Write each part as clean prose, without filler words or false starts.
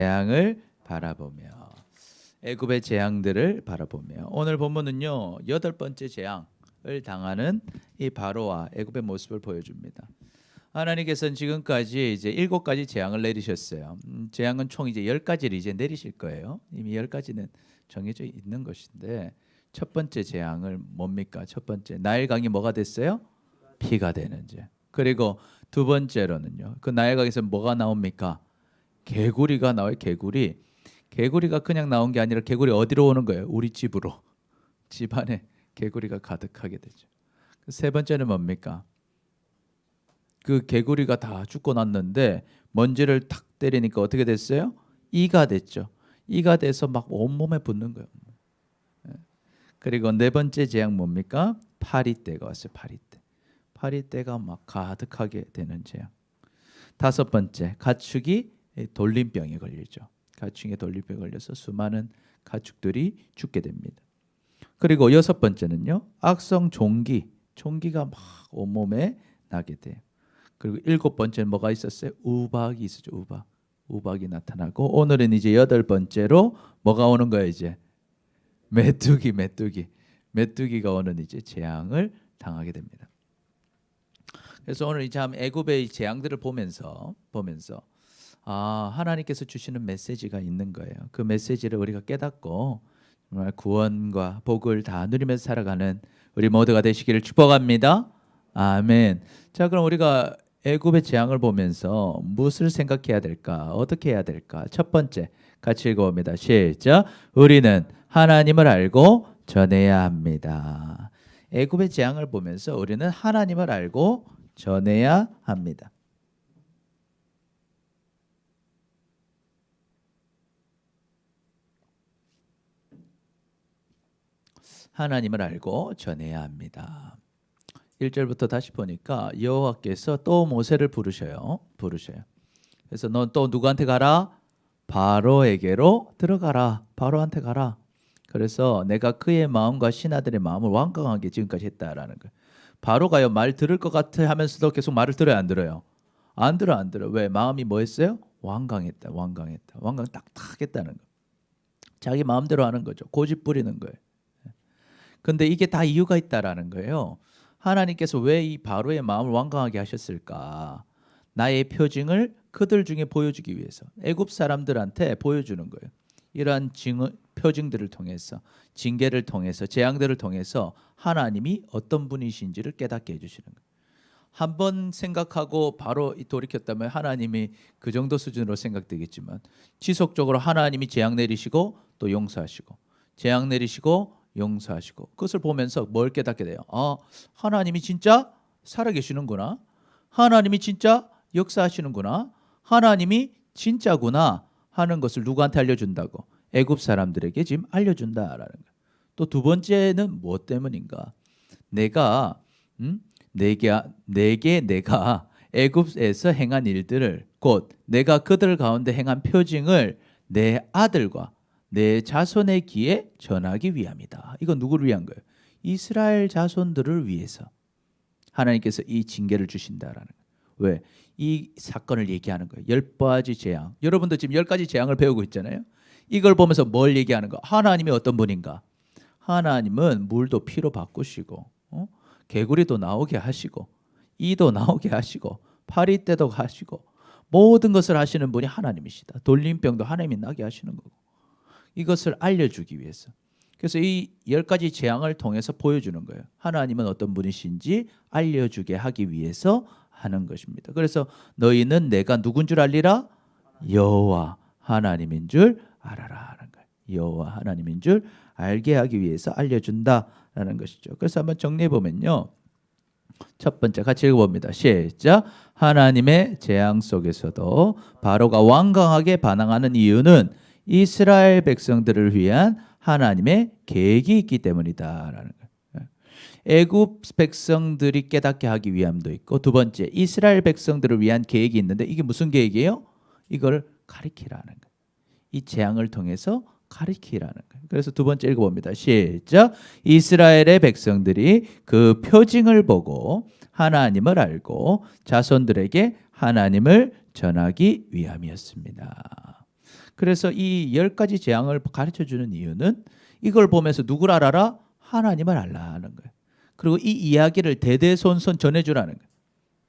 재앙을 바라보며 애굽의 재앙들을 바라보며 오늘 본문은요 8번째 재앙을 당하는 이 바로와 애굽의 모습을 보여줍니다. 하나님께서는 지금까지 이제 7가지 재앙을 내리셨어요. 재앙은 총 이제 10가지를 이제 내리실 거예요. 이미 10가지는 정해져 있는 것인데 첫 번째 재앙을 뭡니까? 첫 번째 나일강이 뭐가 됐어요? 피가 되는 죄. 그리고 두 번째로는요. 그 나일강에서 뭐가 나옵니까? 개구리가 나와요. 개구리가 그냥 나온 게 아니라 개구리 어디로 오는 거예요? 우리 집으로. 집 안에 개구리가 가득하게 되죠. 세 번째는 뭡니까? 그 개구리가 다 죽고 났는데 먼지를 탁 때리니까 어떻게 됐어요? 이가 됐죠. 이가 돼서 막 온몸에 붙는 거예요. 그리고 네 번째 재앙 뭡니까? 파리떼가 왔어요. 파리떼가 막 가득하게 되는 재앙. 다섯 번째 가축이 돌림병에 걸리죠. 가축에 돌림병에 걸려서 수많은 가축들이 죽게 됩니다. 그리고 여섯 번째는요. 악성 종기가 막 온몸에 나게 돼요. 그리고 일곱 번째는 뭐가 있었어요? 우박이 있었죠. 우박이 나타나고 오늘은 이제 여덟 번째로 뭐가 오는 거예요? 이제 메뚜기가 오는 이제 재앙을 당하게 됩니다. 그래서 오늘 이제 애굽의 재앙들을 보면서 하나님께서 주시는 메시지가 있는 거예요. 그 메시지를 우리가 깨닫고 정말 구원과 복을 다 누리면서 살아가는 우리 모두가 되시기를 축복합니다. 아멘. 자, 그럼 우리가 애굽의 재앙을 보면서 무엇을 생각해야 될까? 어떻게 해야 될까? 첫 번째 같이 읽어봅니다. 시작. 우리는 하나님을 알고 전해야 합니다. 애굽의 재앙을 보면서 우리는 하나님을 알고 전해야 합니다. 하나님을 알고 전해야 합니다. 1절부터 다시 보니까 여호와께서 또 모세를 부르셔요. 그래서 넌 또 누구한테 가라? 바로에게로 들어가라. 바로한테 가라. 그래서 내가 그의 마음과 신하들의 마음을 완강하게 지금까지 했다라는 거예요. 바로가요 말 들을 것 같아 하면서도 계속 말을 들어요, 안 들어요? 안 들어. 왜? 마음이 뭐 했어요? 완강 딱딱했다는 거예요. 자기 마음대로 하는 거죠. 고집 부리는 거예요. 근데 이게 다 이유가 있다라는 거예요. 하나님께서 왜 이 바로의 마음을 완강하게 하셨을까? 나의 표징을 그들 중에 보여주기 위해서 애굽 사람들한테 보여주는 거예요. 이러한 표징들을 통해서 징계를 통해서 재앙들을 통해서 하나님이 어떤 분이신지를 깨닫게 해주시는 거예요. 한번 생각하고 바로 돌이켰다면 하나님이 그 정도 수준으로 생각되겠지만 지속적으로 하나님이 재앙 내리시고 또 용서하시고 재앙 내리시고 용서하시고 그것을 보면서 뭘 깨닫게 돼요? 하나님이 진짜 살아계시는구나. 하나님이 진짜 역사하시는구나. 하나님이 진짜구나 하는 것을 누구한테 알려준다고? 애굽 사람들에게 지금 알려준다라는 거예요. 또 두 번째는 무엇 때문인가? 내가 내가 애굽에서 행한 일들을 곧 내가 그들 가운데 행한 표징을 내 아들과 내 자손의 귀에 전하기 위함이다. 이건 누구를 위한 거예요? 이스라엘 자손들을 위해서 하나님께서 이 징계를 주신다라는 거예요. 왜? 이 사건을 얘기하는 거예요. 10가지 재앙. 여러분도 지금 10가지 재앙을 배우고 있잖아요. 이걸 보면서 뭘 얘기하는 거? 하나님이 어떤 분인가? 하나님은 물도 피로 바꾸시고 개구리도 나오게 하시고 이도 나오게 하시고 파리떼도 하시고 모든 것을 하시는 분이 하나님이시다. 돌림병도 하나님이 나게 하시는 거고 이것을 알려주기 위해서. 그래서 이 10가지 재앙을 통해서 보여주는 거예요. 하나님은 어떤 분이신지 알려주게 하기 위해서 하는 것입니다. 그래서 너희는 내가 누군 줄 알리라? 여호와 하나님인 줄 알아라 하는 거예요. 여호와 하나님인 줄 알게 하기 위해서 알려준다라는 것이죠. 그래서 한번 정리해 보면요. 첫 번째 같이 읽어봅니다. 시작. 하나님의 재앙 속에서도 바로가 완강하게 반항하는 이유는 이스라엘 백성들을 위한 하나님의 계획이 있기 때문이다라는 거예요. 애굽 백성들이 깨닫게 하기 위함도 있고 두 번째 이스라엘 백성들을 위한 계획이 있는데 이게 무슨 계획이에요? 이걸 가리키라는 거예요. 이 재앙을 통해서 가리키라는 거예요. 그래서 두 번째 읽어봅니다. 시작. 이스라엘의 백성들이 그 표징을 보고 하나님을 알고 자손들에게 하나님을 전하기 위함이었습니다. 그래서 이 10가지 재앙을 가르쳐 주는 이유는 이걸 보면서 누구를 알아라? 하나님을 알라는 거예요. 그리고 이 이야기를 대대손손 전해주라는 거예요.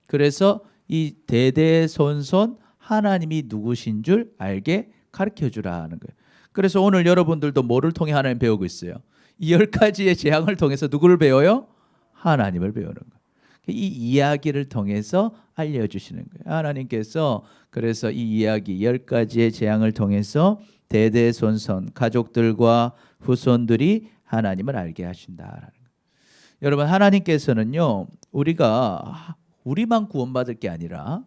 그래서 이 대대손손 하나님이 누구신 줄 알게 가르쳐 주라는 거예요. 그래서 오늘 여러분들도 뭐를 통해 하나님 배우고 있어요? 이 10가지의 재앙을 통해서 누구를 배워요? 하나님을 배우는 거예요. 이 이야기를 통해서 알려주시는 거예요. 하나님께서 그래서 이 이야기 10가지의 재앙을 통해서 대대손손 가족들과 후손들이 하나님을 알게 하신다라는 거예요. 여러분, 하나님께서는요, 우리만 구원받을 게 아니라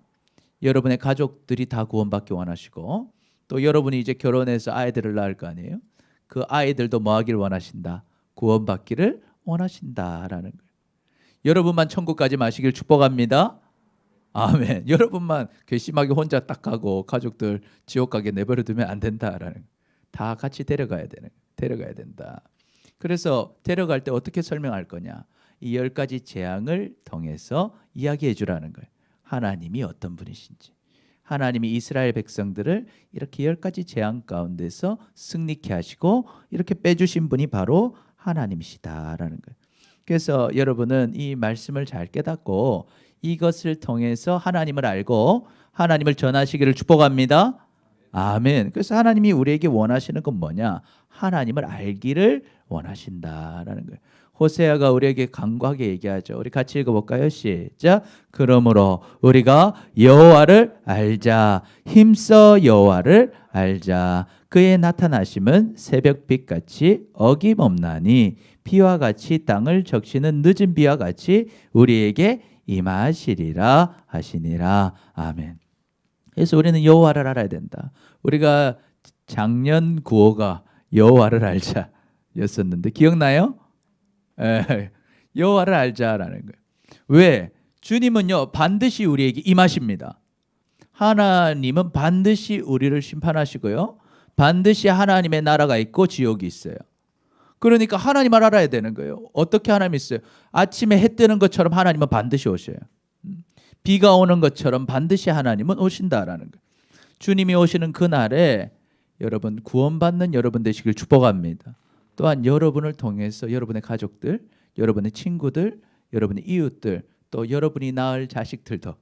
여러분의 가족들이 다 구원받기 원하시고, 또 여러분이 이제 결혼해서 아이들을 낳을 거 아니에요? 그 아이들도 뭐 하기를 원하신다? 구원받기를 원하신다라는 거예요. 여러분만 천국 가지 마시길 축복합니다. 아멘. 여러분만 괘씸하게 혼자 딱 가고 가족들 지옥 가게 내버려 두면 안 된다라는 거예요. 다 같이 데려가야 된다. 그래서 데려갈 때 어떻게 설명할 거냐? 이 10가지 재앙을 통해서 이야기해 주라는 거예요. 하나님이 어떤 분이신지. 하나님이 이스라엘 백성들을 이렇게 10가지 재앙 가운데서 승리케 하시고 이렇게 빼주신 분이 바로 하나님이시다라는 거예요. 그래서 여러분은 이 말씀을 잘 깨닫고 이것을 통해서 하나님을 알고 하나님을 전하시기를 축복합니다. 아멘. 그래서 하나님이 우리에게 원하시는 건 뭐냐? 하나님을 알기를 원하신다라는 거예요. 호세아가 우리에게 간과하게 얘기하죠. 우리 같이 읽어볼까요? 시작. 그러므로 우리가 여호와를 알자. 힘써 여호와를 알자. 그의 나타나심은 새벽빛 같이 어김없나니 비와 같이 땅을 적시는 늦은 비와 같이 우리에게 임하시리라 하시니라. 아멘. 그래서 우리는 여호와를 알아야 된다. 우리가 작년 구호가 여호와를 알자 였었는데 기억나요? 여호와를 알자라는 거예요. 왜? 주님은요 반드시 우리에게 임하십니다. 하나님은 반드시 우리를 심판하시고요, 반드시 하나님의 나라가 있고 지옥이 있어요. 그러니까 하나님을 알아야 되는 거예요. 어떻게 하나님이 있어요? 아침에 해 뜨는 것처럼 하나님은 반드시 오셔요. 비가 오는 것처럼 반드시 하나님은 오신다라는 거예요. 주님이 오시는 그날에 여러분 구원받는 여러분 되시길 축복합니다. 또한 여러분을 통해서 여러분의 가족들, 여러분의 친구들, 여러분의 이웃들, 또 여러분이 낳을 자식들도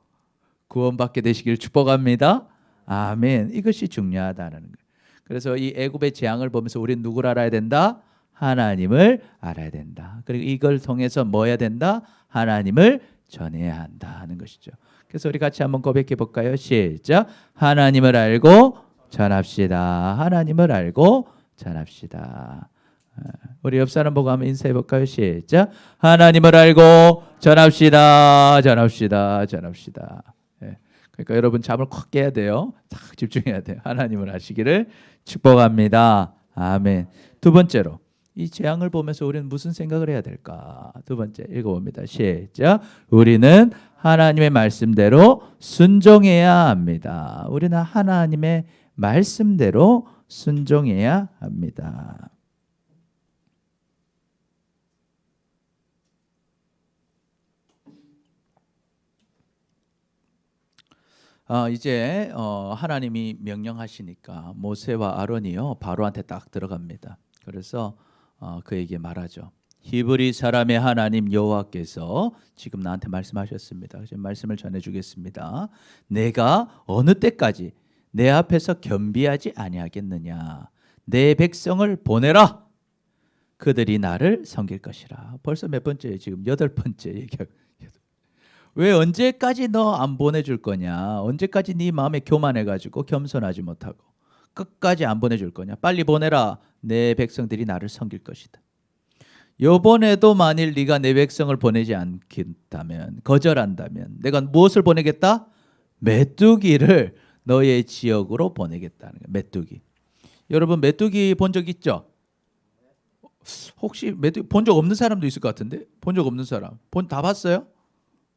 구원받게 되시길 축복합니다. 아멘. 이것이 중요하다는 거예요. 그래서 이 애굽의 재앙을 보면서 우리는 누구를 알아야 된다? 하나님을 알아야 된다. 그리고 이걸 통해서 뭐 해야 된다? 하나님을 전해야 한다 하는 것이죠. 그래서 우리 같이 한번 고백해 볼까요? 시작. 하나님을 알고 전합시다. 하나님을 알고 전합시다. 우리 옆 사람 보고 한번 인사해 볼까요? 시작. 하나님을 알고 전합시다. 전합시다. 전합시다. 그러니까 여러분 잠을 콱 깨야 돼요. 딱 집중해야 돼요. 하나님을 아시기를 축복합니다. 아멘. 두 번째로 이 재앙을 보면서 우리는 무슨 생각을 해야 될까? 두 번째 읽어봅니다. 시작. 우리는 하나님의 말씀대로 순종해야 합니다. 우리는 하나님의 말씀대로 순종해야 합니다. 이제 하나님이 명령하시니까 모세와 아론이요 바로한테 딱 들어갑니다. 그래서 그에게 말하죠. 히브리 사람의 하나님 여호와께서 지금 나한테 말씀하셨습니다. 지금 말씀을 전해주겠습니다. 내가 어느 때까지 내 앞에서 겸비하지 아니하겠느냐? 내 백성을 보내라. 그들이 나를 섬길 것이라. 벌써 몇 번째? 지금 8번째 얘기하고. 왜 언제까지 너 안 보내줄 거냐? 언제까지 네 마음에 교만해가지고 겸손하지 못하고 끝까지 안 보내줄 거냐? 빨리 보내라. 내 백성들이 나를 섬길 것이다. 요번에도 만일 네가 내 백성을 보내지 않겠다면, 거절한다면 내가 무엇을 보내겠다? 메뚜기를 너의 지역으로 보내겠다는 거야. 메뚜기. 여러분 메뚜기 본 적 있죠? 혹시 메뚜기 본 적 없는 사람도 있을 것 같은데? 본 적 없는 사람. 다 봤어요?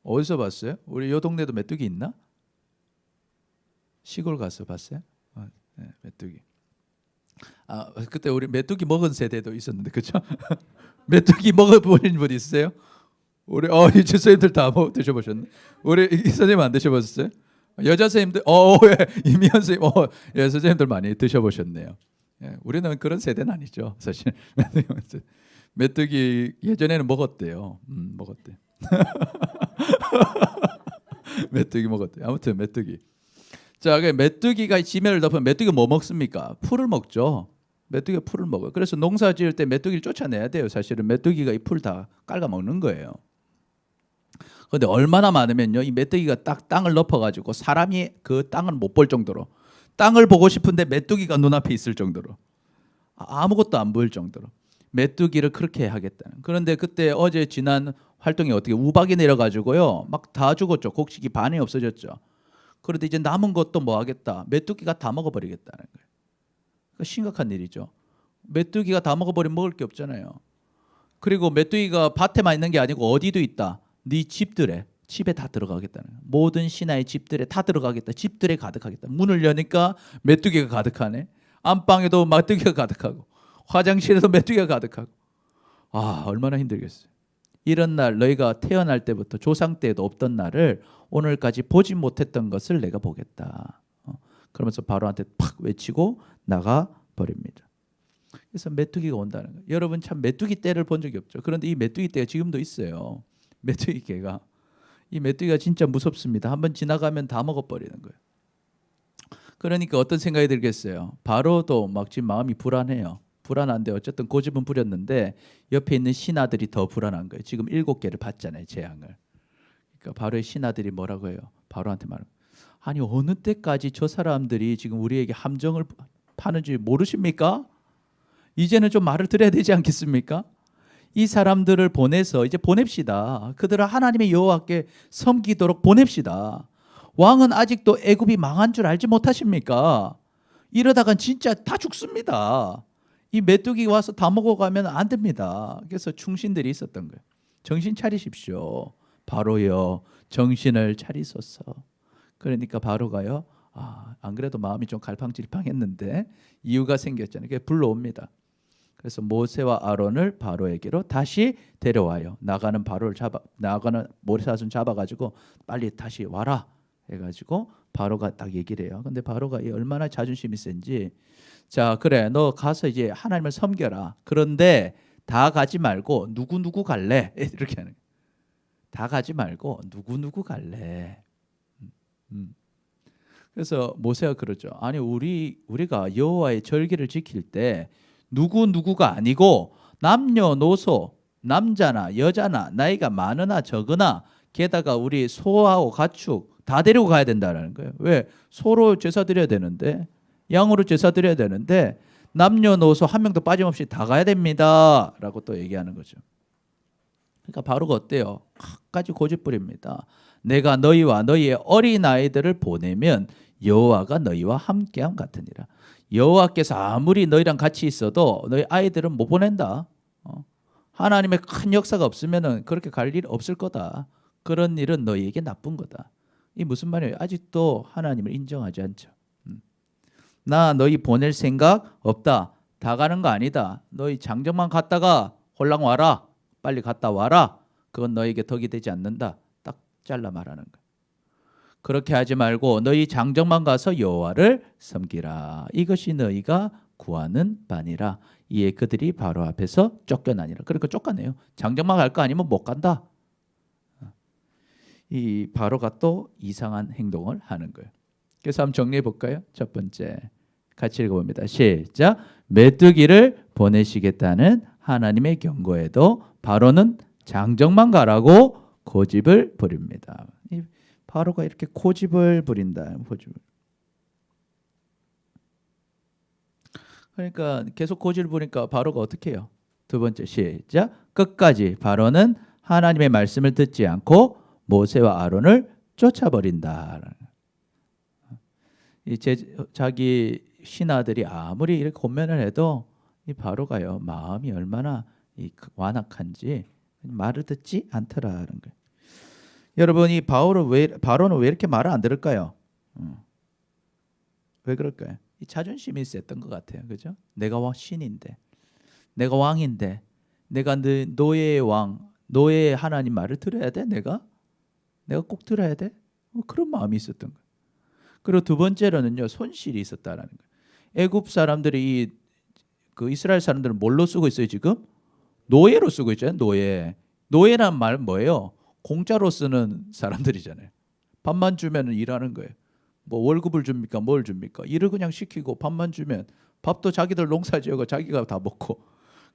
어디서 봤어요? 우리 요 동네도 메뚜기 있나? 시골 가서 봤어요? 네, 메뚜기. 그때 우리 메뚜기 먹은 세대도 있었는데 그렇죠? 메뚜기 먹어보신 분 있어요? 우리 이제 선생님들 다 드셔보셨네. 우리 이 선생님 안 드셔보셨어요? 여자 선생님들, 예, 이미연 선생님, 예, 선생님들 많이 드셔보셨네요. 예, 우리는 그런 세대는 아니죠, 사실. 메뚜기 예전에는 먹었대요. 먹었대. 메뚜기 먹었대. 아무튼 메뚜기. 자, 그 메뚜기가 지면을 덮으면 메뚜기가 뭐 먹습니까? 풀을 먹죠. 메뚜기가 풀을 먹어요. 그래서 농사 지을 때 메뚜기를 쫓아내야 돼요. 사실은 메뚜기가 이 풀 다 깔아 먹는 거예요. 그런데 얼마나 많으면요, 이 메뚜기가 딱 땅을 덮어가지고 사람이 그 땅을 못 볼 정도로, 땅을 보고 싶은데 메뚜기가 눈앞에 있을 정도로, 아무것도 안 보일 정도로 메뚜기를 그렇게 하겠다는. 그런데 그때 어제 지난 활동이 어떻게 우박이 내려가지고요, 막 다 죽었죠. 곡식이 반이 없어졌죠. 그런데 이제 남은 것도 뭐 하겠다, 메뚜기가 다 먹어버리겠다는 거예요. 심각한 일이죠. 메뚜기가 다 먹어버리면 먹을 게 없잖아요. 그리고 메뚜기가 밭에만 있는 게 아니고 어디도 있다. 네 집에 다 들어가겠다는 거예요. 모든 신하의 집들에 다 들어가겠다. 집들에 가득하겠다. 문을 여니까 메뚜기가 가득하네. 안방에도 메뚜기가 가득하고, 화장실에도 메뚜기가 가득하고. 얼마나 힘들겠어요. 이런 날, 너희가 태어날 때부터 조상 때에도 없던 날을 오늘까지 보지 못했던 것을 내가 보겠다. 그러면서 바로한테 팍 외치고 나가 버립니다. 그래서 메뚜기가 온다는 거예요. 여러분 참 메뚜기 떼를 본 적이 없죠. 그런데 이 메뚜기 떼가 지금도 있어요. 메뚜기 개가. 이 메뚜기가 진짜 무섭습니다. 한번 지나가면 다 먹어버리는 거예요. 그러니까 어떤 생각이 들겠어요. 바로도 막 지금 마음이 불안해요. 불안한데 어쨌든 고집은 부렸는데 옆에 있는 신하들이 더 불안한 거예요. 지금 7개를 받잖아요, 재앙을. 그러니까 바로의 신하들이 뭐라고 해요? 바로한테 말합니다. 아니 어느 때까지 저 사람들이 지금 우리에게 함정을 파는지 모르십니까? 이제는 좀 말을 들어야 되지 않겠습니까? 이 사람들을 보내서 이제 보냅시다. 그들을 하나님의 여호와께 섬기도록 보냅시다. 왕은 아직도 애굽이 망한 줄 알지 못하십니까? 이러다간 진짜 다 죽습니다. 이 메뚜기 와서 다 먹어가면 안 됩니다. 그래서 충신들이 있었던 거예요. 정신 차리십시오. 바로요, 정신을 차리소서. 그러니까 바로가요, 안 그래도 마음이 좀 갈팡질팡했는데 이유가 생겼잖아요. 그게 불러옵니다. 그래서 모세와 아론을 바로에게로 다시 데려와요. 나가는 모세사슴 잡아가지고 빨리 다시 와라 해가지고 바로가 딱 얘기를 해요. 근데 바로가 얼마나 자존심이 센지, 자 그래 너 가서 이제 하나님을 섬겨라. 그런데 다 가지 말고 누구 갈래? 이렇게 하는 거예요. 다 가지 말고 누구 갈래? 그래서 모세가 그러죠. 아니 우리가 여호와의 절기를 지킬 때 누구가 아니고 남녀노소, 남자나 여자나 나이가 많으나 적으나 게다가 우리 소하고 가축 다 데리고 가야 된다는 거예요. 왜? 소로 제사 드려야 되는데, 양으로 제사 드려야 되는데 남녀노소 한 명도 빠짐없이 다 가야 됩니다 라고 또 얘기하는 거죠. 그러니까 바로가 어때요? 끝까지 고집부립니다. 내가 너희와 너희의 어린아이들을 보내면 여호와가 너희와 함께함 같으니라. 여호와께서 아무리 너희랑 같이 있어도 너희 아이들은 못 보낸다. 하나님의 큰 역사가 없으면 그렇게 갈 일 없을 거다. 그런 일은 너희에게 나쁜 거다. 이 무슨 말이에요? 아직도 하나님을 인정하지 않죠. 나 너희 보낼 생각 없다. 다 가는 거 아니다. 너희 장정만 갔다가 홀랑 와라. 빨리 갔다 와라. 그건 너희에게 덕이 되지 않는다. 딱 잘라 말하는 거예요. 그렇게 하지 말고 너희 장정만 가서 여호와를 섬기라. 이것이 너희가 구하는 바니라. 이에 그들이 바로 앞에서 쫓겨나니라. 그러니까 쫓겨내요. 장정만 갈 거 아니면 못 간다. 이 바로가 또 이상한 행동을 하는 거예요. 그래서 한번 정리해 볼까요? 첫 번째, 같이 읽어봅니다. 시작. 메뚜기를 보내시겠다는 하나님의 경고에도 바로는 장정만 가라고 고집을 부립니다. 바로가 이렇게 고집을 부린다. 그러니까 계속 고집을 부리니까 바로가 어떻게 해요? 두 번째, 시작. 끝까지 바로는 하나님의 말씀을 듣지 않고 모세와 아론을 쫓아버린다. 자기 신하들이 아무리 이렇게 권면을 해도 이 바로가요, 마음이 얼마나 완악한지 말을 듣지 않더라는 거예요. 여러분, 이 바로는 왜 이렇게 말을 안 들을까요? 왜 그럴까요? 이 자존심이 있었던 것 같아요. 그죠? 내가 신인데, 내가 왕인데, 내가 노예의 왕, 노예의 하나님 말을 들어야 돼? 내가 꼭 들어야 돼? 그런 마음이 있었던 거예요. 그리고 두 번째로는요, 손실이 있었다라는 거예요. 애굽 사람들이 그 이스라엘 사람들은 뭘로 쓰고 있어요 지금? 노예로 쓰고 있잖아요. 노예란 말 뭐예요? 공짜로 쓰는 사람들이잖아요. 밥만 주면 일하는 거예요. 뭐 월급을 줍니까? 뭘 줍니까? 일을 그냥 시키고 밥만 주면 밥도 자기들 농사 지어고 자기가 다 먹고.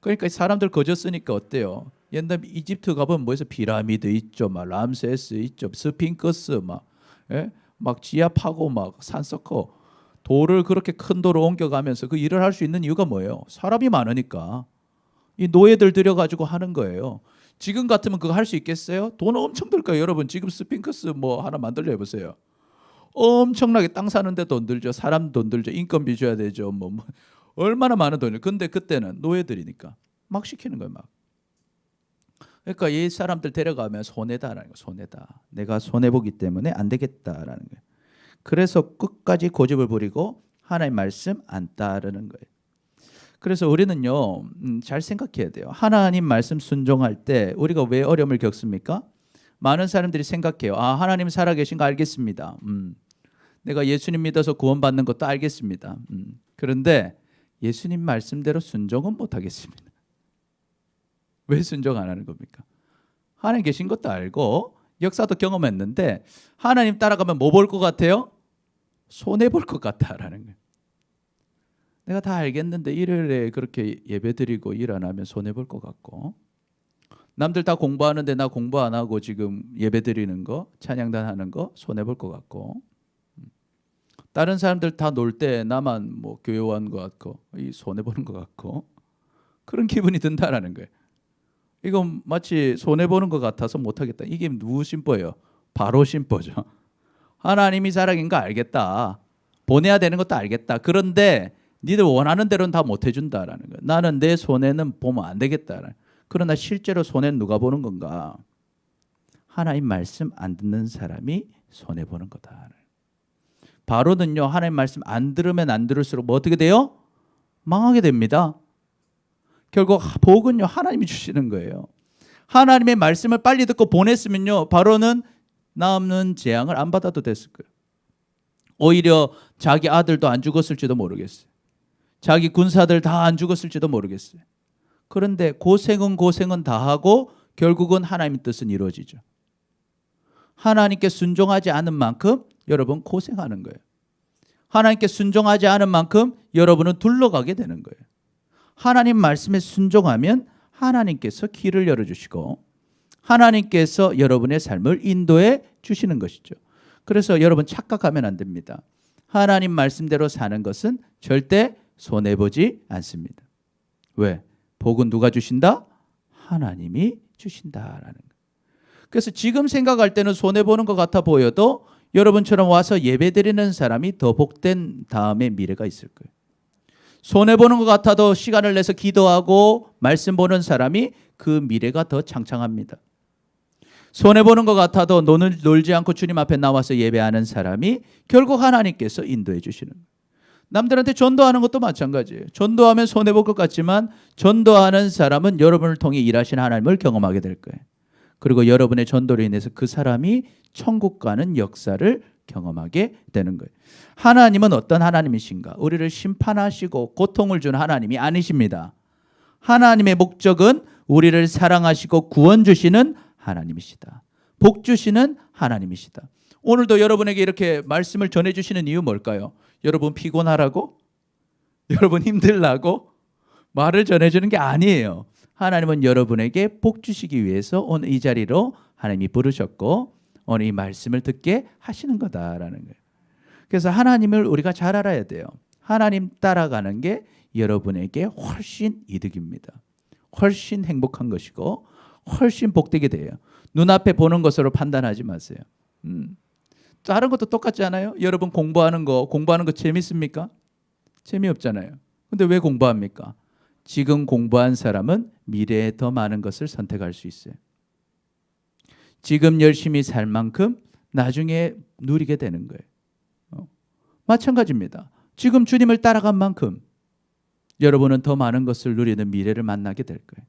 그러니까 사람들 거저 쓰니까 어때요? 옛날 이집트 가보면 뭐에서 피라미드 있죠, 막 람세스 있죠, 스핑크스 막, 예? 막 지하 파고 막 산 쌓고 돌을 그렇게 큰 돌을 옮겨가면서 그 일을 할 수 있는 이유가 뭐예요? 사람이 많으니까. 이 노예들 들여가지고 하는 거예요. 지금 같으면 그거 할 수 있겠어요? 돈 엄청 들 거예요. 여러분 지금 스핑크스 뭐 하나 만들려 해보세요. 엄청나게 땅 사는데 돈 들죠. 사람 돈 들죠. 인건비 줘야 되죠. 뭐 얼마나 많은 돈을. 근데 그때는 노예들이니까 막 시키는 거예요. 막. 그러니까 이 사람들 데려가면 손해다라는 거. 손해다. 내가 손해보기 때문에 안 되겠다라는 거예요. 그래서 끝까지 고집을 부리고 하나님 말씀 안 따르는 거예요. 그래서 우리는요, 잘 생각해야 돼요. 하나님 말씀 순종할 때 우리가 왜 어려움을 겪습니까? 많은 사람들이 생각해요. 아, 하나님 살아계신 거 알겠습니다. 내가 예수님 믿어서 구원받는 것도 알겠습니다. 그런데 예수님 말씀대로 순종은 못하겠습니다. 왜 순종 안 하는 겁니까? 하나님 계신 것도 알고 역사도 경험했는데 하나님 따라가면 뭐 볼 것 같아요? 손해 볼 것 같다라는 거예요. 내가 다 알겠는데 일요일에 그렇게 예배드리고 일 안 하면 손해 볼 것 같고, 남들 다 공부하는데 나 공부 안 하고 지금 예배드리는 거, 찬양단 하는 거 손해 볼 것 같고, 다른 사람들 다 놀 때 나만 뭐 교회원 것 같고 이 손해 보는 것 같고 그런 기분이 든다라는 거예요. 이건 마치 손해 보는 것 같아서 못 하겠다. 이게 누구 심보예요? 바로 심보죠. 하나님이 살아계신 거 알겠다. 보내야 되는 것도 알겠다. 그런데 니들 원하는 대로는 다 못 해준다라는 거예요. 나는 내 손해는 보면 안 되겠다. 그러나 실제로 손해는 누가 보는 건가? 하나님 말씀 안 듣는 사람이 손해 보는 거다. 바로는요, 하나님 말씀 안 들으면 안 들을수록 뭐 어떻게 돼요? 망하게 됩니다. 결국 복은요, 하나님이 주시는 거예요. 하나님의 말씀을 빨리 듣고 보냈으면요, 바로는 남는 재앙을 안 받아도 됐을 거예요. 오히려 자기 아들도 안 죽었을지도 모르겠어요. 자기 군사들 다 안 죽었을지도 모르겠어요. 그런데 고생은 다 하고 결국은 하나님의 뜻은 이루어지죠. 하나님께 순종하지 않은 만큼 여러분 고생하는 거예요. 하나님께 순종하지 않은 만큼 여러분은 둘러가게 되는 거예요. 하나님 말씀에 순종하면 하나님께서 길을 열어주시고 하나님께서 여러분의 삶을 인도해 주시는 것이죠. 그래서 여러분 착각하면 안 됩니다. 하나님 말씀대로 사는 것은 절대 손해보지 않습니다. 왜? 복은 누가 주신다? 하나님이 주신다라는 거예요. 그래서 지금 생각할 때는 손해보는 것 같아 보여도 여러분처럼 와서 예배드리는 사람이 더 복된 다음의 미래가 있을 거예요. 손해보는 것 같아도 시간을 내서 기도하고 말씀 보는 사람이 그 미래가 더 창창합니다. 손해보는 것 같아도 놀지 않고 주님 앞에 나와서 예배하는 사람이 결국 하나님께서 인도해 주시는 거예요. 남들한테 전도하는 것도 마찬가지예요. 전도하면 손해볼 것 같지만 전도하는 사람은 여러분을 통해 일하시는 하나님을 경험하게 될 거예요. 그리고 여러분의 전도로 인해서 그 사람이 천국 가는 역사를 경험하게 되는 거예요. 하나님은 어떤 하나님이신가? 우리를 심판하시고 고통을 주는 하나님이 아니십니다. 하나님의 목적은 우리를 사랑하시고 구원 주시는 하나님이시다. 복 주시는 하나님이시다. 오늘도 여러분에게 이렇게 말씀을 전해주시는 이유 뭘까요? 여러분 피곤하라고? 여러분 힘들라고? 말을 전해주는 게 아니에요. 하나님은 여러분에게 복 주시기 위해서 오늘 이 자리로 하나님이 부르셨고 오늘 이 말씀을 듣게 하시는 거다라는 거예요. 그래서 하나님을 우리가 잘 알아야 돼요. 하나님 따라가는 게 여러분에게 훨씬 이득입니다. 훨씬 행복한 것이고 훨씬 복되게 돼요. 눈앞에 보는 것으로 판단하지 마세요. 다른 것도 똑같지 않아요? 여러분 공부하는 거 재밌습니까? 재미없잖아요. 근데 왜 공부합니까? 지금 공부한 사람은 미래에 더 많은 것을 선택할 수 있어요. 지금 열심히 살 만큼 나중에 누리게 되는 거예요. 마찬가지입니다. 지금 주님을 따라간 만큼 여러분은 더 많은 것을 누리는 미래를 만나게 될 거예요.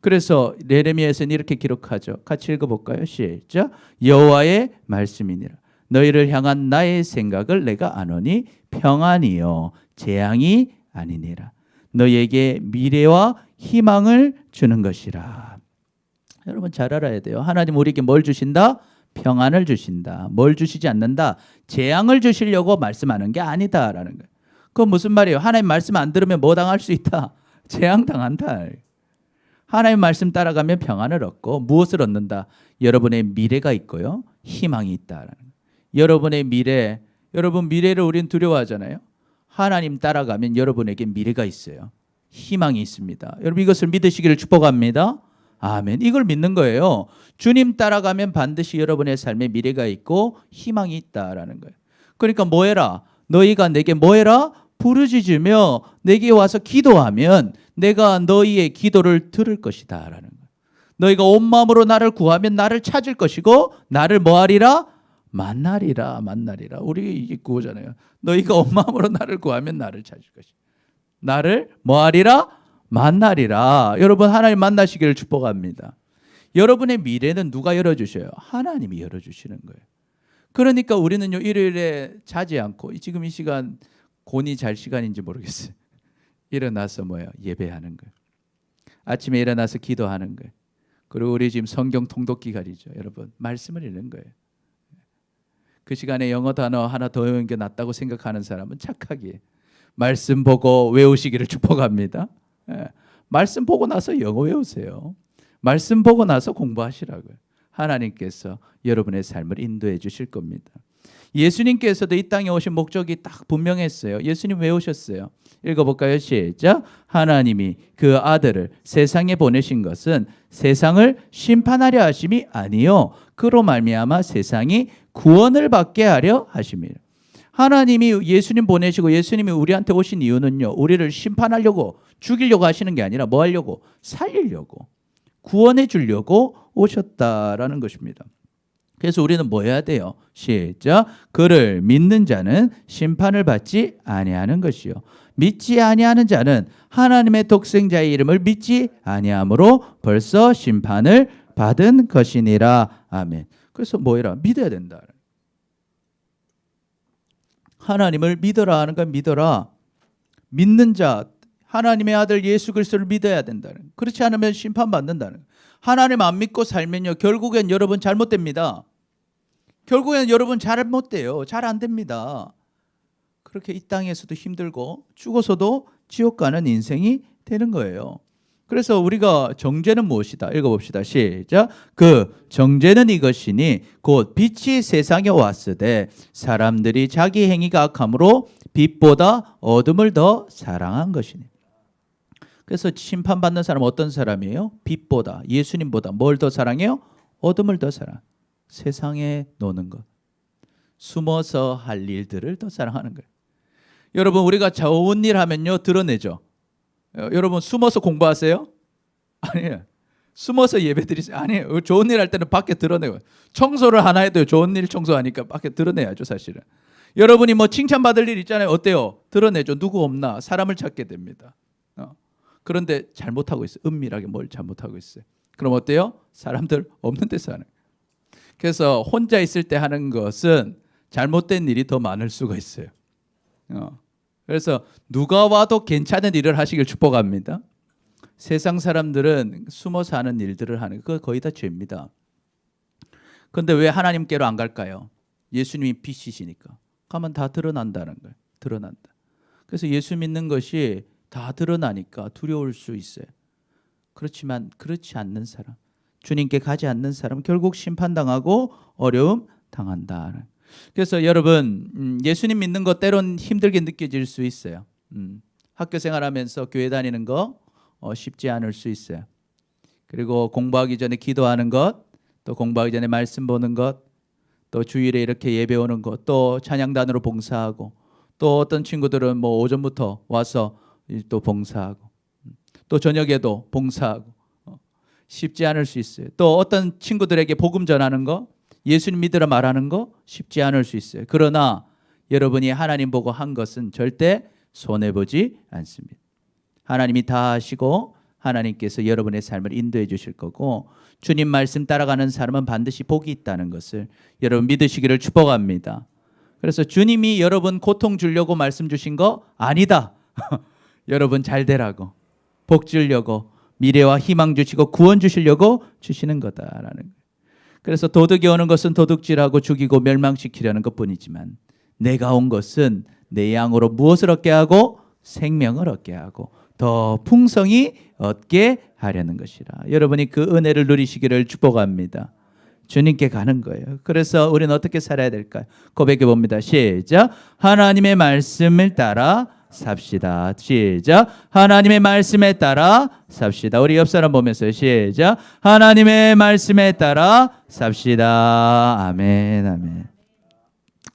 그래서 예레미야에서는 이렇게 기록하죠. 같이 읽어볼까요? 시작. 여호와의 말씀이니라. 너희를 향한 나의 생각을 내가 아노니 평안이요 재앙이 아니니라. 너희에게 미래와 희망을 주는 것이라. 여러분 잘 알아야 돼요. 하나님 우리에게 뭘 주신다? 평안을 주신다. 뭘 주시지 않는다? 재앙을 주시려고 말씀하는 게 아니다라는 거예요. 그건 무슨 말이에요? 하나님 말씀 안 들으면 뭐 당할 수 있다? 재앙 당한다. 하나님 말씀 따라가면 평안을 얻고 무엇을 얻는다? 여러분의 미래가 있고요. 희망이 있다라는 거예요. 여러분의 미래, 여러분 미래를 우리는 두려워하잖아요. 하나님 따라가면 여러분에게 미래가 있어요. 희망이 있습니다. 여러분 이것을 믿으시기를 축복합니다. 아멘. 이걸 믿는 거예요. 주님 따라가면 반드시 여러분의 삶에 미래가 있고 희망이 있다라는 거예요. 그러니까 뭐 해라? 너희가 내게 뭐 해라? 부르짖으며 내게 와서 기도하면 내가 너희의 기도를 들을 것이다 라는 거예요. 너희가 온 마음으로 나를 구하면 나를 찾을 것이고 나를 뭐하리라? 만나리라. 우리 이게 구호잖아요. 너희가 온 마음으로 나를 구하면 나를 찾을 것이다. 나를 뭐하리라? 만나리라. 여러분 하나님 만나시기를 축복합니다. 여러분의 미래는 누가 열어주셔요? 하나님이 열어주시는 거예요. 그러니까 우리는요 일요일에 자지 않고 지금 이 시간 곤히 잘 시간인지 모르겠어요. 일어나서 뭐예요? 예배하는 거예요. 아침에 일어나서 기도하는 거예요. 그리고 우리 지금 성경 통독 기간이죠. 여러분 말씀을 읽는 거예요. 그 시간에 영어 단어 하나 더 외우는 게 낫다고 생각하는 사람은 착하게 말씀 보고 외우시기를 축복합니다. 말씀 보고 나서 영어 외우세요. 말씀 보고 나서 공부하시라고요. 하나님께서 여러분의 삶을 인도해 주실 겁니다. 예수님께서도 이 땅에 오신 목적이 딱 분명했어요. 예수님 왜 오셨어요? 읽어볼까요? 시작. 하나님이 그 아들을 세상에 보내신 것은 세상을 심판하려 하심이 아니요 그로 말미암아 세상이 구원을 받게 하려 하심이에요. 하나님이 예수님 보내시고 예수님이 우리한테 오신 이유는요 우리를 심판하려고 죽이려고 하시는 게 아니라 뭐 하려고? 살리려고 구원해 주려고 오셨다라는 것입니다. 그래서 우리는 뭐 해야 돼요? 시작. 그를 믿는 자는 심판을 받지 아니하는 것이요 믿지 아니하는 자는 하나님의 독생자의 이름을 믿지 아니함으로 벌써 심판을 받은 것이니라. 아멘. 그래서 뭐해라? 믿어야 된다. 하나님을 믿어라 하는 건 믿어라. 믿는 자 하나님의 아들 예수 그리스도를 믿어야 된다는. 그렇지 않으면 심판받는다는. 하나님 안 믿고 살면요 결국엔 여러분 잘못됩니다. 결국엔 여러분 잘못돼요. 잘 안 됩니다. 그렇게 이 땅에서도 힘들고 죽어서도 지옥 가는 인생이 되는 거예요. 그래서 우리가 정죄는 무엇이다? 읽어봅시다. 시작. 그 정죄는 이것이니 곧 빛이 세상에 왔으되 사람들이 자기 행위가 악함으로 빛보다 어둠을 더 사랑한 것이니. 그래서 심판받는 사람은 어떤 사람이에요? 빛보다 예수님보다 뭘 더 사랑해요? 어둠을 더 사랑. 세상에 노는 것. 숨어서 할 일들을 더 사랑하는 거예요. 여러분 우리가 좋은 일 하면요 드러내죠. 여러분 숨어서 공부하세요? 아니에요. 숨어서 예배드리세요? 아니에요. 좋은 일 할 때는 밖에 드러내고 청소를 하나 해도 좋은 일 청소하니까 밖에 드러내야죠 사실은. 여러분이 뭐 칭찬받을 일 있잖아요. 어때요? 드러내죠. 누구 없나? 사람을 찾게 됩니다. 그런데 잘못하고 있어요. 은밀하게 뭘 잘못하고 있어요. 그럼 어때요? 사람들 없는 데서 하는. 그래서 혼자 있을 때 하는 것은 잘못된 일이 더 많을 수가 있어요. 그래서 누가 와도 괜찮은 일을 하시길 축복합니다. 세상 사람들은 숨어서 하는 일들을 하는 거 거의 다 죄입니다. 그런데 왜 하나님께로 안 갈까요? 예수님이 빛이시니까. 가면 다 드러난다는 거예요. 드러난다. 그래서 예수 믿는 것이 다 드러나니까 두려울 수 있어요. 그렇지만 그렇지 않는 사람, 주님께 가지 않는 사람 결국 심판당하고 어려움 당한다. 그래서 여러분 예수님 믿는 것 때론 힘들게 느껴질 수 있어요. 학교 생활하면서 교회 다니는 거 쉽지 않을 수 있어요. 그리고 공부하기 전에 기도하는 것, 또 공부하기 전에 말씀 보는 것, 또 주일에 이렇게 예배 오는 것, 또 찬양단으로 봉사하고, 또 어떤 친구들은 뭐 오전부터 와서 또 봉사하고, 또 저녁에도 봉사하고 쉽지 않을 수 있어요. 또 어떤 친구들에게 복음 전하는 거, 예수님 믿으라 말하는 거 쉽지 않을 수 있어요. 그러나 여러분이 하나님 보고 한 것은 절대 손해보지 않습니다. 하나님이 다 하시고 하나님께서 여러분의 삶을 인도해 주실 거고 주님 말씀 따라가는 사람은 반드시 복이 있다는 것을 여러분 믿으시기를 축복합니다. 그래서 주님이 여러분 고통 주려고 말씀 주신 거 아니다. 여러분 잘 되라고 복 주려고 미래와 희망 주시고 구원 주시려고 주시는 거다라는 거예요. 그래서 도둑이 오는 것은 도둑질하고 죽이고 멸망시키려는 것뿐이지만 내가 온 것은 내 양으로 무엇을 얻게 하고 생명을 얻게 하고 더 풍성히 얻게 하려는 것이라. 여러분이 그 은혜를 누리시기를 축복합니다. 주님께 가는 거예요. 그래서 우리는 어떻게 살아야 될까요? 고백해 봅니다. 시작. 하나님의 말씀을 따라 삽시다. 시작. 하나님의 말씀에 따라 삽시다. 우리 옆 사람 보면서 시작. 하나님의 말씀에 따라 삽시다. 아멘, 아멘.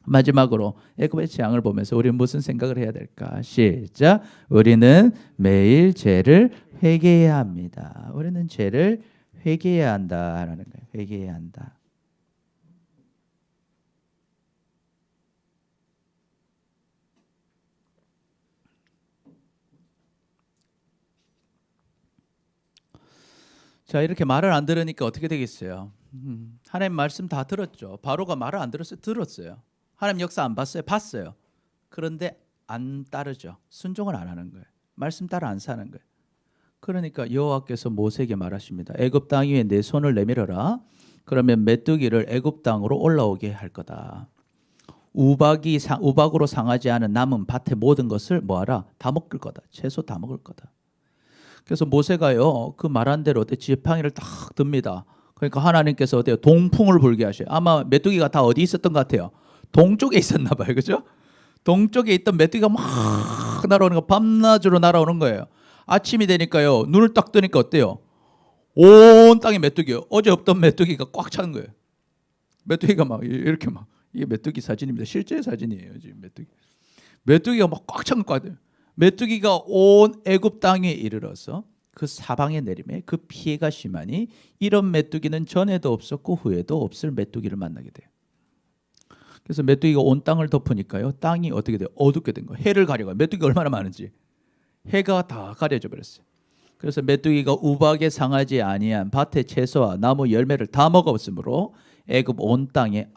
마지막으로 애굽의 재앙을 보면서 우리는 무슨 생각을 해야 될까? 시작. 우리는 매일 죄를 회개해야 합니다. 우리는 죄를 회개해야 한다라는 거예요. 회개해야 한다. 자, 이렇게 말을 안 들으니까 어떻게 되겠어요? 하나님 말씀 다 들었죠. 바로가 말을 안 들었어요? 들었어요. 하나님 역사 안 봤어요? 봤어요. 그런데 안 따르죠. 순종을 안 하는 거예요. 말씀 따라 안 사는 거예요. 그러니까 여호와께서 모세에게 말하십니다. 애굽 땅 위에 내 손을 내밀어라. 그러면 메뚜기를 애굽 땅으로 올라오게 할 거다. 우박으로 상하지 않은 남은 밭의 모든 것을 뭐하라? 다 먹을 거다. 채소 다 먹을 거다. 그래서 모세가요 그 말한 대로 지팡이를 딱 듭니다. 그러니까 하나님께서 어때요? 동풍을 불게 하셔요. 아마 메뚜기가 다 어디 있었던 것 같아요? 동쪽에 있었나 봐요. 그죠? 동쪽에 있던 메뚜기가 막 날아오는 거, 밤낮으로 날아오는 거예요. 아침이 되니까요 눈을 딱 뜨니까 어때요? 온 땅에 메뚜기요. 어제 없던 메뚜기가 꽉 찬 거예요. 메뚜기가 막 이렇게 막, 이게 메뚜기 사진입니다. 실제 사진이에요. 지금 메뚜기가 막 꽉 찬 것 같아요. 메뚜기가 온 애굽 땅에 이르러서 그 사방에 내림에 그 피해가 심하니 이런 메뚜기는 전에도 없었고 후에도 없을 메뚜기를 만나게 돼요. 그래서 메뚜기가 온 땅을 덮으니까요 땅이 어떻게 돼요? 어둡게 된 거예요. 해를 가려고. 메뚜기가 얼마나 많은지 해가 다 가려져 버렸어요. 그래서 메뚜기가 우박에 상하지 아니한 밭의 채소와 나무 열매를 다 먹었으므로 애굽 온 땅에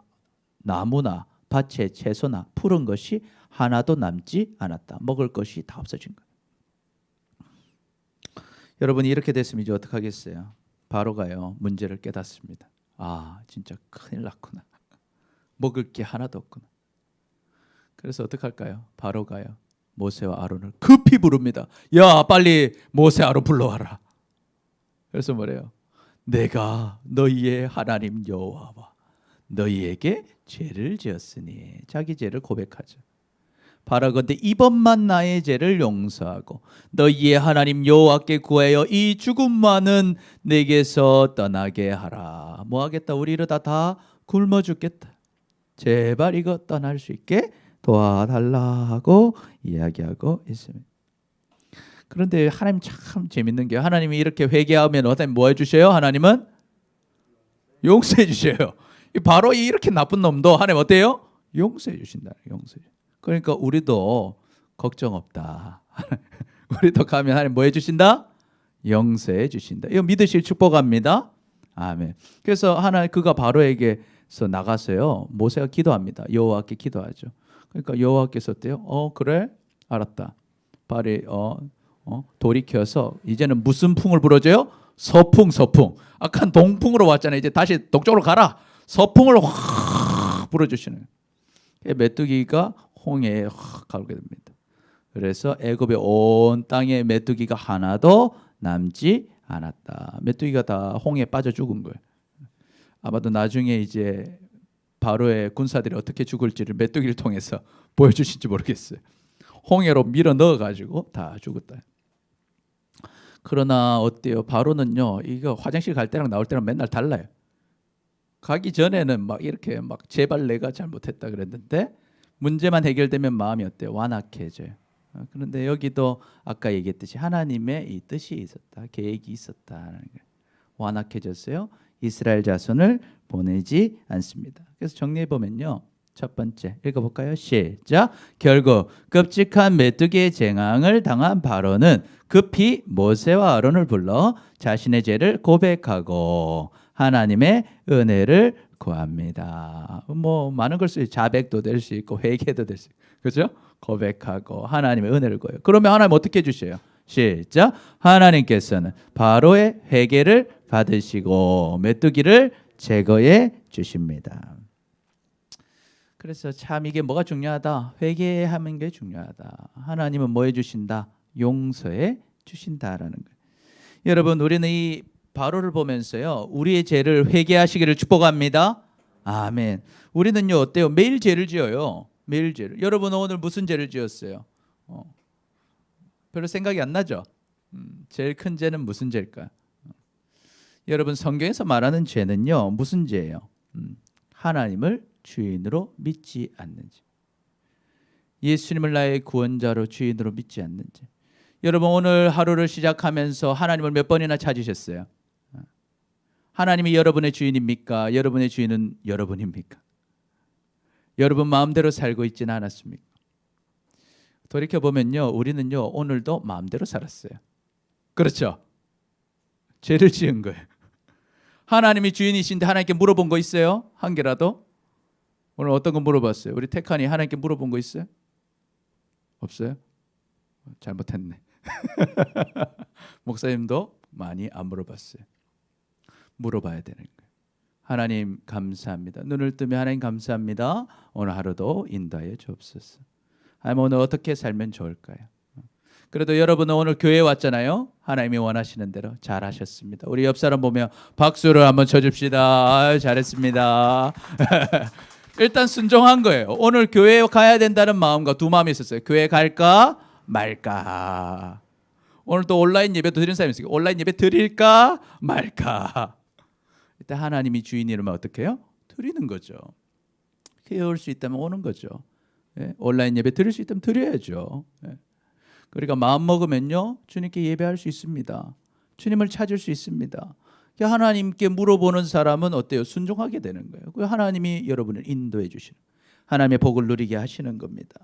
나무나 밭의 채소나 푸른 것이 하나도 남지 않았다. 먹을 것이 다 없어진 거예요. 여러분이 이렇게 됐으면 이제 어떻게 하겠어요? 바로가요 문제를 깨닫습니다. 아 진짜 큰일 났구나. 먹을 게 하나도 없구나. 그래서 어떻게 할까요? 바로가요 모세와 아론을 급히 부릅니다. 야 빨리 모세 아론 불러와라. 그래서 뭐래요? 내가 너희의 하나님 여호와와 너희에게 죄를 지었으니 자기 죄를 고백하죠. 바라건대 이번만 나의 죄를 용서하고 너희의 하나님 여호와께 구하여 이 죽음만은 내게서 떠나게 하라. 뭐 하겠다? 우리 이러다 다 굶어 죽겠다. 제발 이거 떠날 수 있게 도와달라고 이야기하고 있습니다. 그런데 하나님 참 재밌는 게 하나님이 이렇게 회개하면 하나님 뭐 해주셔요? 하나님은 용서해 주셔요. 바로 이렇게 나쁜 놈도 하나님 어때요? 용서해 주신다. 용서해. 그러니까 우리도 걱정 없다. 우리도 가면 하나님 뭐 해주신다? 용서해 주신다. 이거 믿으실 축복합니다. 아멘. 그래서 하나님 그가 바로에게서 나가서요 모세가 기도합니다. 여호와께 기도하죠. 그러니까 여호와께서 어때요? 그래 알았다. 발이 돌이켜서 이제는 무슨 풍을 불어줘요? 서풍. 아까 동풍으로 왔잖아요. 이제 다시 동쪽으로 가라. 서풍을 확 불어주시는. 메뚜기가 홍해에 확 가게 됩니다. 그래서 애굽의 온 땅에 메뚜기가 하나도 남지 않았다. 메뚜기가 다 홍해에 빠져 죽은 거예요. 아마도 나중에 이제 바로의 군사들이 어떻게 죽을지를 메뚜기를 통해서 보여주실지 모르겠어요. 홍해로 밀어 넣어가지고 다 죽었다. 그러나 어때요? 바로는요 이거 화장실 갈 때랑 나올 때랑 맨날 달라요. 가기 전에는 막 이렇게 막 제발 내가 잘못했다 그랬는데 문제만 해결되면 마음이 어때요? 완악해져요. 그런데 여기도 아까 얘기했듯이 하나님의 이 뜻이 있었다. 계획이 있었다는 거예요. 완악해졌어요. 이스라엘 자손을 보내지 않습니다. 그래서 정리해 보면요. 첫 번째 읽어볼까요? 시작. 결국 끔찍한 메뚜기의 재앙을 당한 바로는 급히 모세와 아론을 불러 자신의 죄를 고백하고 하나님의 은혜를 구합니다. 뭐 많은 걸 쓰요. 자백도 될 수 있고 회개도 될 수 있고, 그렇죠? 고백하고 하나님의 은혜를 구해요. 그러면 하나님 어떻게 해주셔요? 시작. 하나님께서는 바로의 회개를 받으시고 메뚜기를 제거해 주십니다. 그래서 참 이게 뭐가 중요하다? 회개하는 게 중요하다. 하나님은 뭐 해주신다? 용서해 주신다라는 거예요. 여러분, 우리는 이 바로를 보면서요, 우리의 죄를 회개하시기를 축복합니다. 아멘. 우리는요 어때요? 매일 죄를 지어요. 매일 죄를. 여러분 오늘 무슨 죄를 지었어요? 별로 생각이 안 나죠? 제일 큰 죄는 무슨 죄일까요? 여러분 성경에서 말하는 죄는요 무슨 죄예요? 하나님을 주인으로 믿지 않는 죄. 예수님을 나의 구원자로 주인으로 믿지 않는 죄. 여러분 오늘 하루를 시작하면서 하나님을 몇 번이나 찾으셨어요? 하나님이 여러분의 주인입니까? 여러분의 주인은 여러분입니까? 여러분 마음대로 살고 있지는 않았습니까? 돌이켜보면요 우리는요 오늘도 마음대로 살았어요. 그렇죠? 죄를 지은 거예요. 하나님이 주인이신데 하나님께 물어본 거 있어요? 한 개라도? 오늘 어떤 거 물어봤어요? 우리 태칸이 하나님께 물어본 거 있어요? 없어요? 잘못했네. 목사님도 많이 안 물어봤어요. 물어봐야 되는 거예요. 하나님 감사합니다. 눈을 뜨면 하나님 감사합니다. 오늘 하루도 인도하여 주옵소서. 하나님 오늘 어떻게 살면 좋을까요? 그래도 여러분은 오늘 교회에 왔잖아요. 하나님이 원하시는 대로 잘하셨습니다. 우리 옆 사람 보면 박수를 한번 쳐줍시다. 아유, 잘했습니다. 일단 순종한 거예요. 오늘 교회에 가야 된다는 마음과 두 마음이 있었어요. 교회 갈까 말까. 오늘 또 온라인 예배도 드리는 사람이 있어요. 온라인 예배 드릴까 말까. 일단 하나님이 주인이라면 어떻게 해요? 드리는 거죠. 교회 올 수 있다면 오는 거죠. 예? 온라인 예배 드릴 수 있다면 드려야죠. 예? 그러니까 마음 먹으면요 주님께 예배할 수 있습니다. 주님을 찾을 수 있습니다. 하나님께 물어보는 사람은 어때요? 순종하게 되는 거예요. 그 하나님이 여러분을 인도해 주시는, 하나님의 복을 누리게 하시는 겁니다.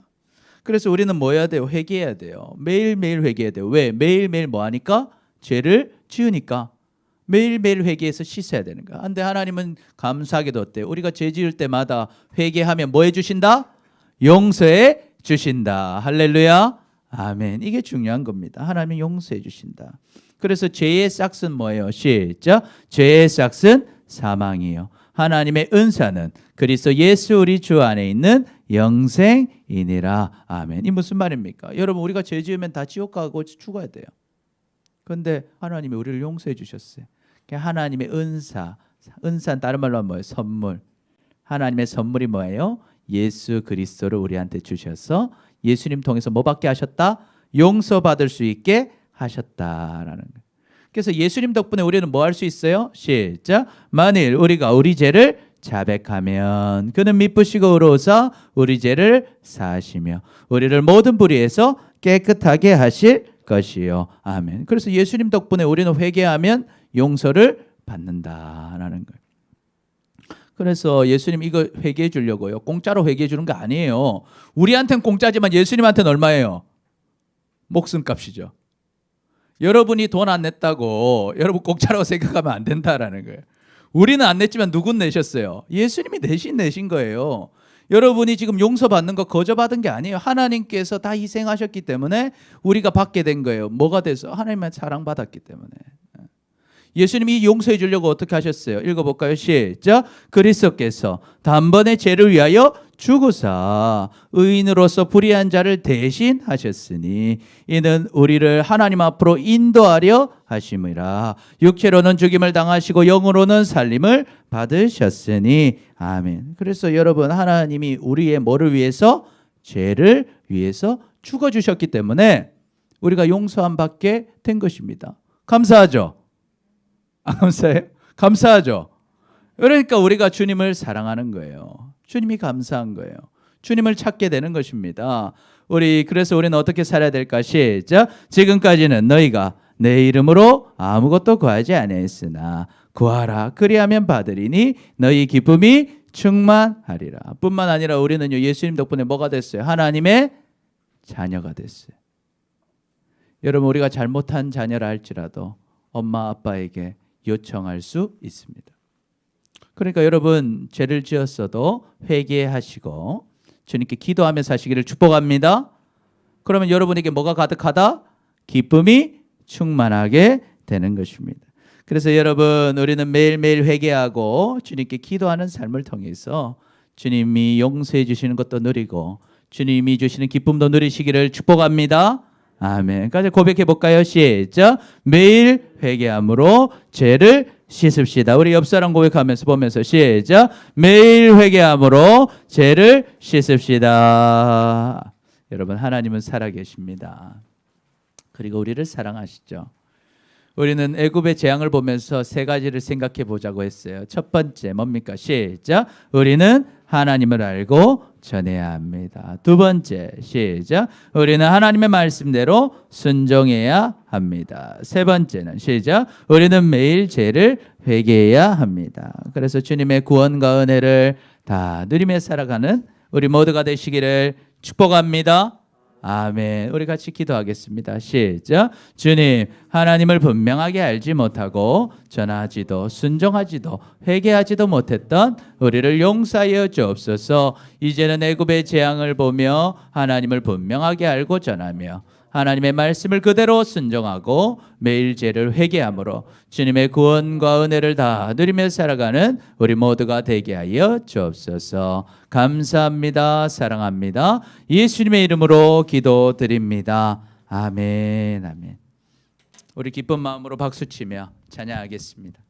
그래서 우리는 뭐 해야 돼요? 회개해야 돼요. 매일매일 회개해야 돼요. 왜? 매일매일 뭐 하니까? 죄를 지으니까 매일매일 회개해서 씻어야 되는 거야. 근데 하나님은 감사하게도 어때요? 우리가 죄 지을 때마다 회개하면 뭐 해주신다? 용서해 주신다. 할렐루야. 아멘. 이게 중요한 겁니다. 하나님은 용서해 주신다. 그래서 죄의 싹은 뭐예요? 시작. 죄의 싹은 사망이에요. 하나님의 은사는 그리스도 예수 우리 주 안에 있는 영생이니라. 아멘. 이 무슨 말입니까? 여러분 우리가 죄 지으면 다 지옥 가고 죽어야 돼요. 그런데 하나님이 우리를 용서해 주셨어요. 하나님의 은사, 은사는 다른 말로 하면 뭐예요? 선물. 하나님의 선물이 뭐예요? 예수 그리스도를 우리한테 주셔서 예수님 통해서 뭐 받게 하셨다? 용서받을 수 있게 하셨다라는 거예요. 그래서 예수님 덕분에 우리는 뭐 할 수 있어요? 시작. 만일 우리가 우리 죄를 자백하면 그는 미쁘시고 의로우사 우리 죄를 사하시며 우리를 모든 불의에서 깨끗하게 하실 것이요. 아멘. 그래서 예수님 덕분에 우리는 회개하면 용서를 받는다라는 거예요. 그래서 예수님 이거 회개해 주려고요. 공짜로 회개해 주는 거 아니에요. 우리한테는 공짜지만 예수님한테는 얼마예요? 목숨값이죠. 여러분이 돈 안 냈다고 여러분 공짜라고 생각하면 안 된다라는 거예요. 우리는 안 냈지만 누군 내셨어요? 예수님이 대신 내신 거예요. 여러분이 지금 용서받는 거 거저 받은 게 아니에요. 하나님께서 다 희생하셨기 때문에 우리가 받게 된 거예요. 뭐가 돼서? 하나님만 사랑받았기 때문에. 예수님이 용서해 주려고 어떻게 하셨어요? 읽어볼까요? 시작. 그리스도께서 단번에 죄를 위하여 죽으사 의인으로서 불의한 자를 대신하셨으니 이는 우리를 하나님 앞으로 인도하려 하심이라. 육체로는 죽임을 당하시고 영으로는 살림을 받으셨으니. 아멘. 그래서 여러분 하나님이 우리의 뭐를 위해서? 죄를 위해서 죽어주셨기 때문에 우리가 용서함 받게 된 것입니다. 감사하죠? 안 감사해요? 감사하죠? 그러니까 우리가 주님을 사랑하는 거예요. 주님이 감사한 거예요. 주님을 찾게 되는 것입니다. 그래서 우리는 어떻게 살아야 될까? 시작. 지금까지는 너희가 내 이름으로 아무것도 구하지 아니했으나 구하라 그리하면 받으리니 너희 기쁨이 충만하리라. 뿐만 아니라 우리는요, 예수님 덕분에 뭐가 됐어요? 하나님의 자녀가 됐어요. 여러분, 우리가 잘못한 자녀라 할지라도 엄마 아빠에게 요청할 수 있습니다. 그러니까 여러분, 죄를 지었어도 회개하시고 주님께 기도하면서 하시기를 축복합니다. 그러면 여러분에게 뭐가 가득하다? 기쁨이 충만하게 되는 것입니다. 그래서 여러분, 우리는 매일매일 회개하고 주님께 기도하는 삶을 통해서 주님이 용서해 주시는 것도 누리고 주님이 주시는 기쁨도 누리시기를 축복합니다. 아멘. 까지 고백해 볼까요? 시작. 매일 회개함으로 죄를 씻읍시다. 우리 옆 사람 고백하면서 보면서 시작. 매일 회개함으로 죄를 씻읍시다. 여러분, 하나님은 살아계십니다. 그리고 우리를 사랑하시죠. 우리는 애굽의 재앙을 보면서 세 가지를 생각해 보자고 했어요. 첫 번째 뭡니까? 시작. 우리는 하나님을 알고 전해야 합니다. 두 번째, 시작. 우리는 하나님의 말씀대로 순종해야 합니다. 세 번째는 시작. 우리는 매일 죄를 회개해야 합니다. 그래서 주님의 구원과 은혜를 다 누리며 살아가는 우리 모두가 되시기를 축복합니다. 아멘. 우리 같이 기도하겠습니다. 시작. 주님, 하나님을 분명하게 알지 못하고 전하지도 순종하지도 회개하지도 못했던 우리를 용서하여 주옵소서. 이제는 애굽의 재앙을 보며 하나님을 분명하게 알고 전하며 하나님의 말씀을 그대로 순종하고 매일 죄를 회개함으로 주님의 구원과 은혜를 다 누리며 살아가는 우리 모두가 되게 하여 주옵소서. 감사합니다. 사랑합니다. 예수님의 이름으로 기도드립니다. 아멘. 아멘. 우리 기쁜 마음으로 박수치며 찬양하겠습니다.